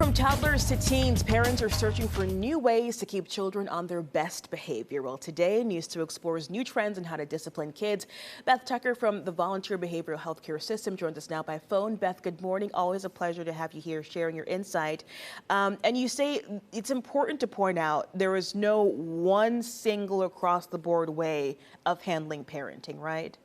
From toddlers to teens, parents are searching for new ways to keep children on their best behavior. Well, today, News 2 explores new trends in how to discipline kids. Beth Tucker from the Volunteer Behavioral Healthcare System joins us now by phone. Beth, good morning. Always a pleasure to have you here sharing your insight. And you say it's important to point out there is no one single across-the-board way of handling parenting, right?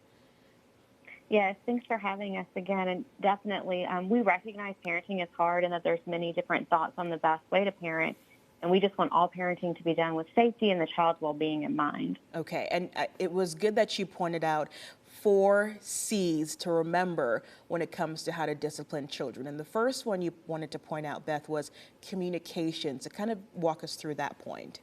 Yes, thanks for having us again. And definitely, we recognize parenting is hard and that there's many different thoughts on the best way to parent. And we just want all parenting to be done with safety and the child's well-being in mind. Okay, and it was good that you pointed out 4 C's to remember when it comes to how to discipline children. And the first one you wanted to point out, Beth, was communication. So kind of walk us through that point.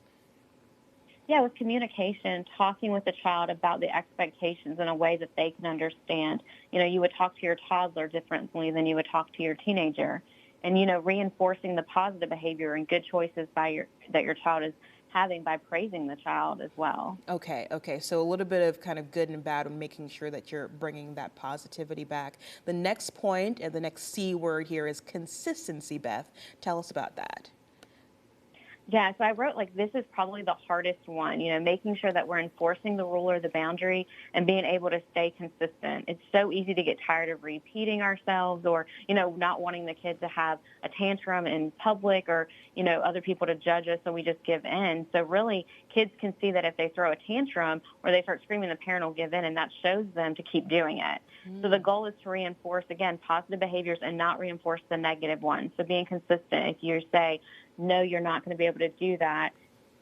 Yeah, with communication, talking with the child about the expectations in a way that they can understand. You know, you would talk to your toddler differently than you would talk to your teenager. And, reinforcing the positive behavior and good choices that your child is having by praising the child as well. Okay. So a little bit of kind of good and bad and making sure that you're bringing that positivity back. The next point and the next C word here is consistency, Beth. Tell us about that. Yeah, so I wrote, this is probably the hardest one, making sure that we're enforcing the rule or the boundary and being able to stay consistent. It's so easy to get tired of repeating ourselves or, not wanting the kid to have a tantrum in public or, other people to judge us, so we just give in. So really, kids can see that if they throw a tantrum or they start screaming, the parent will give in, and that shows them to keep doing it. So the goal is to reinforce, again, positive behaviors and not reinforce the negative ones. So being consistent. If you say, no, you're not going to be able to do that,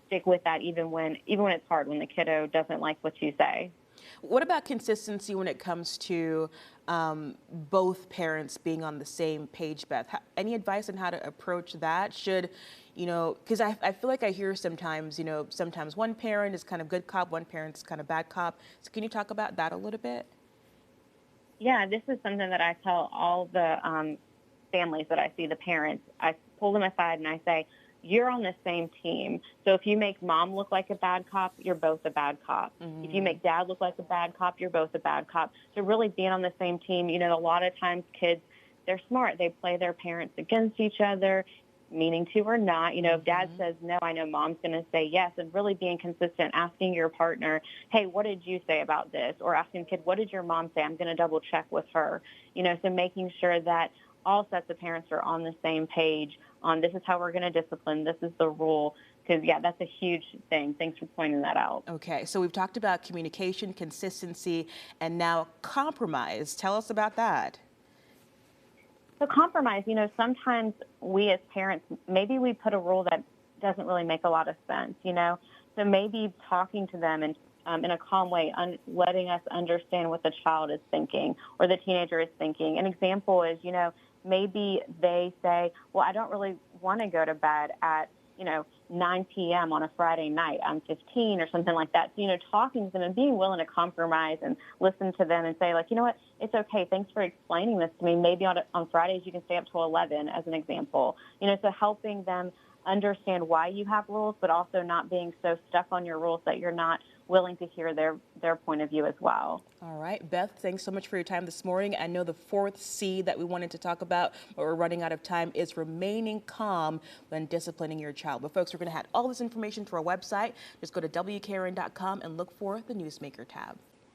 stick with that even when it's hard, when the kiddo doesn't like what you say. What about consistency when it comes to both parents being on the same page, Beth? Any advice on how to approach that? Should, because I feel like I hear sometimes, sometimes one parent is kind of good cop, one parent's kind of bad cop. So can you talk about that a little bit? Yeah, this is something that I tell all the families that I see, the parents. I pull them aside and I say, you're on the same team. So if you make mom look like a bad cop, you're both a bad cop. If you make dad look like a bad cop, you're both a bad cop. So really being on the same team, a lot of times kids, they're smart. They play their parents against each other, meaning to or not. If dad says no, I know mom's going to say yes. And really being consistent, asking your partner, hey, what did you say about this? Or asking the kid, what did your mom say? I'm going to double check with her. So making sure that all sets of parents are on the same page on this is how we're going to discipline, this is the rule, because, yeah, that's a huge thing. Thanks for pointing that out. Okay, so we've talked about communication, consistency, and now compromise. Tell us about that. So compromise, sometimes we as parents, maybe we put a rule that doesn't really make a lot of sense, So maybe talking to them and in a calm way, letting us understand what the child is thinking or the teenager is thinking. An example is, maybe they say, well, I don't really want to go to bed at, 9 p.m. on a Friday night. I'm 15 or something like that. So, talking to them and being willing to compromise and listen to them and say, you know what, it's okay. Thanks for explaining this to me. Maybe on Fridays you can stay up till 11 as an example. So helping them understand why you have rules, but also not being so stuck on your rules that you're not willing to hear their point of view as well. All right, Beth, thanks so much for your time this morning. I know the 4th C that we wanted to talk about, but we're running out of time, is remaining calm when disciplining your child. But folks, we're going to add all this information to our website. Just go to WKRN.com and look for the Newsmaker tab.